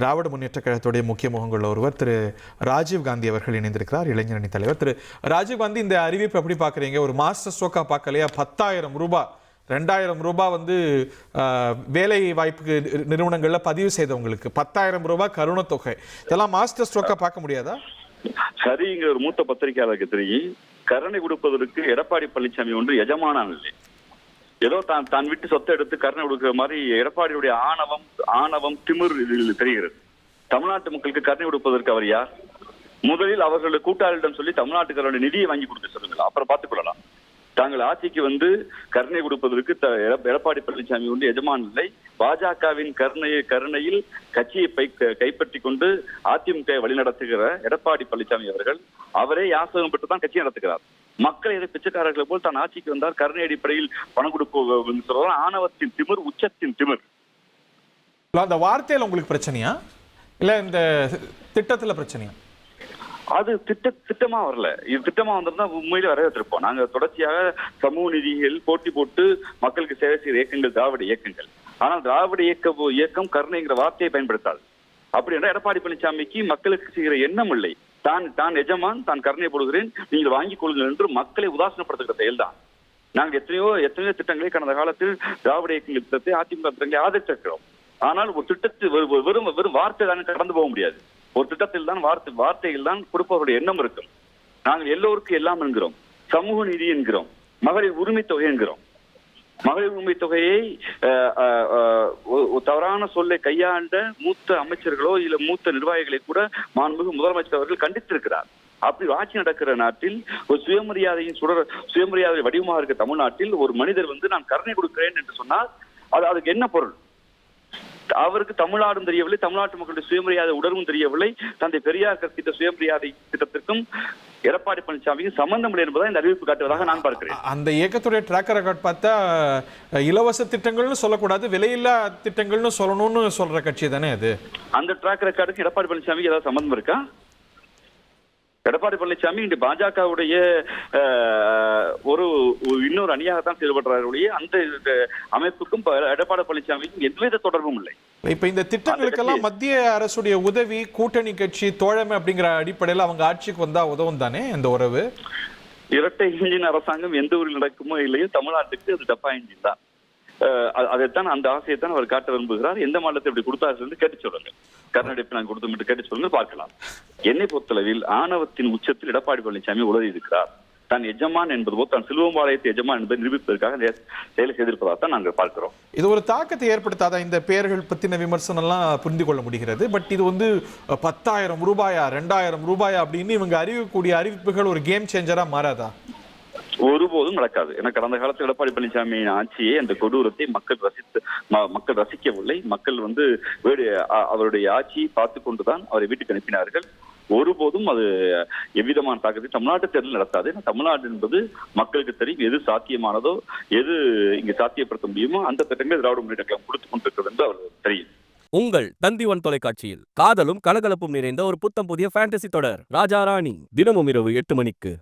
திராவிட முன்னேற்ற கழகத்துடைய முக்கிய முகங்கள் ஒருவர் திரு ராஜீவ் காந்தி அவர்கள் இணைந்திருக்கிறார், இளைஞரணி தலைவர். திரு ராஜீவ் காந்தி, இந்த அறிவிப்பு எப்படி பார்க்குறீங்க? ஒரு மாஸ்டர் ஸ்ட்ரோக்கா பார்க்கலையா? 10,000 ரூபாய், 2,000 ரூபாய் வந்து வேலை வாய்ப்புக்கு நிறுவனங்களில் பதிவு செய்தவங்களுக்கு 10,000 ரூபாய் கருணை தொகை, இதெல்லாம் மாஸ்டர் ஸ்ட்ரோக்கா பார்க்க முடியாதா? சரிங்கிற ஒரு மூத்த பத்திரிகையாளருக்கு தெரியும். கருணை கொடுப்பதற்கு எடப்பாடி பழனிசாமி ஒன்று எஜமானம் இல்லை. ஏதோ தான் விட்டு சொத்தை எடுத்து கருணை கொடுக்கிற மாதிரி எடப்பாடியுடைய ஆணவம் திமிர் இதில் தெரிகிறது. தமிழ்நாட்டு மக்களுக்கு கருணை கொடுப்பதற்கு அவர் யார்? முதலில் அவர்களுடைய கூட்டாளியிடம் சொல்லி தமிழ்நாட்டுக்காரருடைய நிதியை வாங்கி கொடுக்க சொல்லுங்கள், அப்புறம் பார்த்துக் கொள்ளலாம். தாங்கள் ஆட்சிக்கு வந்து கருணை கொடுப்பதற்கு எடப்பாடி பழனிசாமி ஒன்று எஜமான் இல்லை. பாஜகவின் கருணையில் கட்சியை கைப்பற்றி கொண்டு அதிமுக வழிநடத்துகிற எடப்பாடி பழனிசாமி அவரே யாசகம் பெற்று தான் கட்சி நடத்துகிறார். மக்கள் எதை பிச்சைக்காரர்களை போல் தான் ஆட்சிக்கு வந்தால் கருணை அடிப்படையில் பணம் கொடுப்போம் சொல்றாங்க. ஆணவத்தின் திமிர், உச்சத்தின் திமிர். அந்த வார்த்தையில உங்களுக்கு பிரச்சனையா இல்ல இந்த திட்டத்துல பிரச்சனையா? அது திட்டமா வரல. இது திட்டமா வந்திருந்தா உண்மையில வரவேற்றிருப்போம். நாங்க தொடர்ச்சியாக சமூக நிதிகள் போட்டி போட்டு மக்களுக்கு சேவை செய்கிற இயக்கங்கள் திராவிட இயக்கங்கள். ஆனால் திராவிட இயக்கம் கருணைங்கிற வார்த்தையை பயன்படுத்தாது. அப்படி என்றால் எடப்பாடி பழனிசாமிக்கு மக்களுக்கு செய்கிற எண்ணம் இல்லை. தான் எஜமான், தான் கருணை போடுகிறேன், நீங்கள் வாங்கிக் கொள்ளுங்கள் என்று மக்களை உதாசனப்படுத்துகிற செயல்தான். நாங்கள் எத்தனையோ திட்டங்களை கடந்த காலத்தில் திராவிட இயக்கங்கள் திட்டத்தை, அதிமுக திட்டங்களை ஆதரித்திருக்கிறோம். ஆனால் ஒரு திட்டத்தில் வெறும் வார்த்தை தானே கடந்து போக முடியாது. ஒரு திட்டத்தில் தான் வார்த்தையில் தான் கொடுப்பவருடைய எண்ணம் இருக்கும். நாங்கள் எல்லோருக்கும் எல்லாம் என்கிறோம், சமூக நீதி என்கிறோம், மகளிர் உரிமை தொகை என்கிறோம். மகளிர் உரிமை தொகையை தவறான சொல்லை கையாண்ட மூத்த அமைச்சர்களோ இல்ல மூத்த நிர்வாகிகளை கூட மாண்புமிகு முதலமைச்சர் அவர்கள் கண்டித்திருக்கிறார். அப்படி ஆட்சி நடக்கிற நாட்டில் ஒரு சுயமரியாதை வடிவமாக இருக்க தமிழ்நாட்டில் ஒரு மனிதர் வந்து நான் கருணை கொடுக்கிறேன் என்று சொன்னால் அதுக்கு என்ன பொருள்? அவருக்கு தமிழ்நாடும் தெரியவில்லை, தமிழ்நாட்டு மக்களுடைய சுயமரியாதை உணர்வும் தெரியவில்லை. தந்தை பெரியார் கற்பித்த சுயமரியாதை திட்டத்திற்கும் எடப்பாடி பழனிசாமிக்கு சம்பந்தம் இல்லை என்பதை இந்த அறிவிப்பு காட்டுவதாக நான் பார்க்கிறேன். அந்த இயக்கத்துடைய ட்ராக் ரெக்கார்ட் பார்த்தா இலவச திட்டங்கள்னு சொல்லக்கூடாது, விலையில்லா திட்டங்கள்னு சொல்லணும்னு சொல்ற கட்சி தானே அது. அந்த ட்ராக் ரெக்கார்டுக்கு எடப்பாடி பழனிசாமிக்கு ஏதாவது சம்பந்தம் இருக்கா? எடப்பாடி பழனிசாமி இந்த பாஜகவுடைய இன்னொரு அணியாகத்தான் செயல்படுறாருடைய அந்த அமைப்புக்கும் எடப்பாடி பழனிசாமிக்கும் எந்தவித தொடர்பும் இல்லை. இப்ப இந்த திட்டங்களுக்கெல்லாம் மத்திய அரசுடைய உதவி, கூட்டணி கட்சி தோழமை அப்படிங்கிற அடிப்படையில் அவங்க ஆட்சிக்கு வந்தா உதவும் தானே இந்த உறவு? இரட்டை இன்ஜின் அரசாங்கம் எந்த ஊரில் நடக்குமோ இல்லையோ தமிழ்நாட்டுக்கு அது டப்பா இன்ஜின் தான். அதைத்தான், அந்த ஆசையைத்தான் அவர் காட்ட விரும்புகிறார். எந்த மாநிலத்தை இப்படி கொடுத்தாரு கேட்டு சொல்லுங்க. கர்நாடகத்தை நாங்கள் கொடுத்து கேட்டு சொல்லுங்க, பார்க்கலாம். என்னை பொறுத்தளவில் ஆணவத்தின் உச்சத்தில் எடப்பாடி பழனிசாமி உலகி இருக்கிறார். தான் எஜமான் என்பது போல் தான் சிலுவம்பாளையத்தை எஜமான் என்பதை நிரூபிப்பதற்காக செயல் செய்திருப்பதாக நாங்கள் பார்க்கிறோம். இது ஒரு தாக்கத்தை ஏற்படுத்தாத இந்த பெயர்கள் பத்தின விமர்சனம் எல்லாம் புரிந்து கொள்ள முடிகிறது. பட் இது வந்து 10,000 ரூபாயா 2,000 ரூபாயா அப்படின்னு இவங்க அறிவிக்கக்கூடிய அறிவிப்புகள் ஒரு கேம் சேஞ்சரா மாறாதா? ஒருபோதும் நடக்காது. ஏன்னா கடந்த காலத்தில் எடப்பாடி பழனிசாமியின் ஆட்சியை, அந்த கொடூரத்தை மக்கள் ரசிக்கவில்லை. மக்கள் வந்து அவருடைய ஆட்சியை பார்த்து கொண்டுதான் அவரை வீட்டுக்கு அனுப்பினார்கள். ஒருபோதும் அது எவ்விதமான தாக்கத்தை தமிழ்நாட்டு தேர்தல் நடத்தாது. தமிழ்நாடு என்பது மக்களுக்கு தெரியும், எது சாத்தியமானதோ, எது இங்கு சாத்தியப்படுத்த முடியுமோ அந்த திட்டங்களை திராவிட முன்னேற்ற கழகம் கொடுத்துக் கொண்டிருக்கிறது என்று அவர்களுக்கு தெரியும். உங்கள் தந்தி ஒன் தொலைக்காட்சியில் காதலும் கலகலப்பும் நிறைந்த ஒரு புத்தம் புதிய ஃபேண்டசி தொடர் ராஜா ராணி, தினமும் இரவு 8 மணிக்கு.